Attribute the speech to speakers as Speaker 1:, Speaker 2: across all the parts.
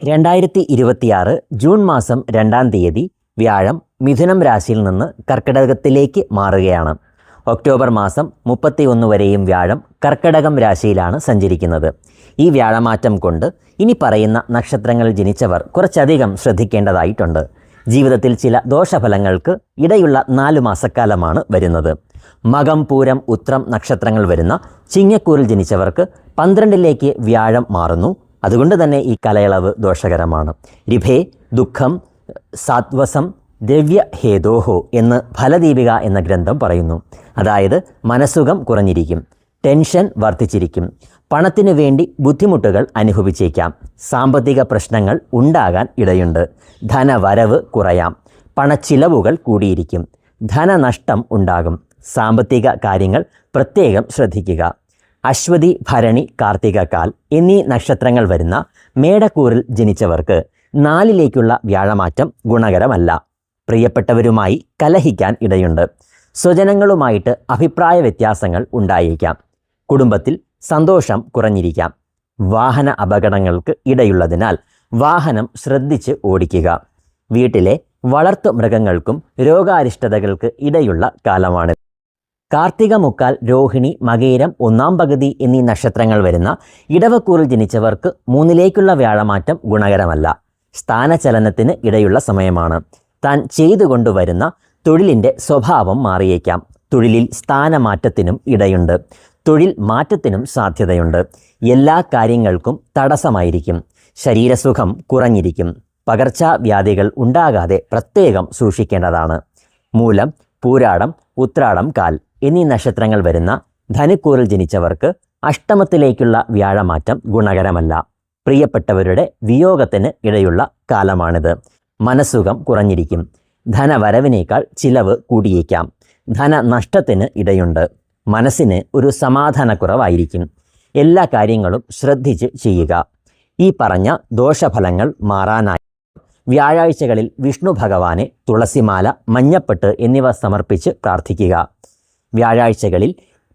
Speaker 1: 2026 June മാസം 2-ാം തീയതി വ്യാഴം മിഥുനം രാശിയിൽ നിന്ന് കർക്കിടകത്തിലേക്ക് മാറുകയാണ്. ഒക്ടോബർ മാസം 31 വരെയും വ്യാഴം കർക്കിടകം രാശിയിലാണ് സഞ്ചരിക്കുന്നത്. ഈ വ്യാഴമാറ്റം കൊണ്ട് ഇനി പറയുന്ന നക്ഷത്രങ്ങളിൽ ജനിച്ചവർ കുറച്ചധികം ശ്രദ്ധിക്കേണ്ടതായിട്ടുണ്ട്. ജീവിതത്തിൽ ചില ദോഷഫലങ്ങൾക്ക് ഇടയുള്ള 4 മാസക്കാലമാണ് വരുന്നത്. മകം, പൂരം, ഉത്രം നക്ഷത്രങ്ങൾ വരുന്ന ചിങ്ങക്കൂറിൽ ജനിച്ചവർക്ക് 12ലേക്ക് വ്യാഴം മാറുന്നു. അതുകൊണ്ട് തന്നെ ഈ കാലയളവ് ദോഷകരമാണ്. രിഭേ ദുഃഖം സാത്വസം ദ്രവ്യഹേതോഹോ എന്ന് ഫലദീപിക എന്ന ഗ്രന്ഥം പറയുന്നു. അതായത് മനസ്സുഖം കുറഞ്ഞിരിക്കും, ടെൻഷൻ വർദ്ധിച്ചിരിക്കും, പണത്തിനു വേണ്ടി ബുദ്ധിമുട്ടുകൾ അനുഭവിച്ചേക്കാം, സാമ്പത്തിക പ്രശ്നങ്ങൾ ഉണ്ടാകാൻ ഇടയുണ്ട്, ധനവരവ് കുറയാം, പണച്ചിലവുകൾ കൂടിയിരിക്കും, ധനനഷ്ടം ഉണ്ടാകും, സാമ്പത്തിക കാര്യങ്ങൾ പ്രത്യേകം ശ്രദ്ധിക്കുക. അശ്വതി, ഭരണി, കാർത്തികക്കാൽ എന്നീ നക്ഷത്രങ്ങൾ വരുന്ന മേടക്കൂറിൽ ജനിച്ചവർക്ക് 4ലേക്കുള്ള വ്യാഴമാറ്റം ഗുണകരമല്ല. പ്രിയപ്പെട്ടവരുമായി കലഹിക്കാൻ ഇടയുണ്ട്. സ്വജനങ്ങളുമായിട്ട് അഭിപ്രായ വ്യത്യാസങ്ങൾ ഉണ്ടായേക്കാം. കുടുംബത്തിൽ സന്തോഷം കുറഞ്ഞിരിക്കാം. വാഹന അപകടങ്ങൾക്ക് ഇടയുള്ളതിനാൽ വാഹനം ശ്രദ്ധിച്ച് ഓടിക്കുക. വീട്ടിലെ വളർത്തു മൃഗങ്ങൾക്കും രോഗാരിഷ്ടതകൾക്ക് ഇടയുള്ള കാലമാണ്. കാർത്തിക, മുക്കാൽ, രോഹിണി, മകേരം, 1-ാം പകുതി എന്നീ നക്ഷത്രങ്ങൾ വരുന്ന ഇടവക്കൂറിൽ ജനിച്ചവർക്ക് 3ലേക്കുള്ള വ്യാഴമാറ്റം ഗുണകരമല്ല. സ്ഥാനചലനത്തിന് ഇടയുള്ള സമയമാണ്. താൻ ചെയ്തുകൊണ്ടുവരുന്ന തൊഴിലിൻ്റെ സ്വഭാവം മാറിയേക്കാം. തൊഴിലിൽ സ്ഥാനമാറ്റത്തിനും ഇടയുണ്ട്. തൊഴിൽ മാറ്റത്തിനും സാധ്യതയുണ്ട്. എല്ലാ കാര്യങ്ങൾക്കും തടസ്സമായിരിക്കും. ശരീരസുഖം കുറഞ്ഞിരിക്കും. പകർച്ചവ്യാധികൾ ഉണ്ടാകാതെ പ്രത്യേകം സൂക്ഷിക്കേണ്ടതാണ്. മൂലം, പൂരാടം, ഉത്രാടം, കാൽ എന്നീ നക്ഷത്രങ്ങൾ വരുന്ന ധനുക്കൂറിൽ ജനിച്ചവർക്ക് അഷ്ടമത്തിലേക്കുള്ള വ്യാഴമാറ്റം ഗുണകരമല്ല. പ്രിയപ്പെട്ടവരുടെ വിയോഗത്തിന് ഇടയുള്ള കാലമാണിത്. മനസ്സുഖം കുറഞ്ഞിരിക്കും. ധനവരവിനേക്കാൾ ചിലവ് കൂടിയേക്കാം. ധനനഷ്ടത്തിന് ഇടയുണ്ട്. മനസ്സിന് ഒരു സമാധാനക്കുറവായിരിക്കും. എല്ലാ കാര്യങ്ങളും ശ്രദ്ധിച്ച് ചെയ്യുക. ഈ പറഞ്ഞ ദോഷഫലങ്ങൾ മാറാനായി വ്യാഴാഴ്ചകളിൽ വിഷ്ണു ഭഗവാനെ തുളസിമാല, മഞ്ഞപ്പട്ട് എന്നിവ സമർപ്പിച്ച് പ്രാർത്ഥിക്കുക. വ്യാഴാഴ്ചകളിൽ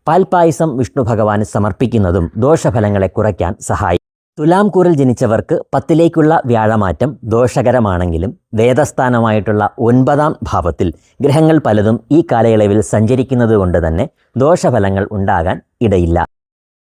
Speaker 1: പാൽപ്പായസം വിഷ്ണു ഭഗവാന് സമർപ്പിക്കുന്നതും ദോഷഫലങ്ങളെ കുറയ്ക്കാൻ സഹായിക്കും. തുലാം കൂറിൽ ജനിച്ചവർക്ക് 10ലേക്കുള്ള വ്യാഴമാറ്റം ദോഷകരമാണെങ്കിലും വേദസ്ഥാനമായിട്ടുള്ള 9-ാം ഭാവത്തിൽ ഗ്രഹങ്ങൾ പലതും ഈ കാലയളവിൽ സഞ്ചരിക്കുന്നത് കൊണ്ട് തന്നെ ദോഷഫലങ്ങൾ ഉണ്ടാകാൻ ഇടയില്ല.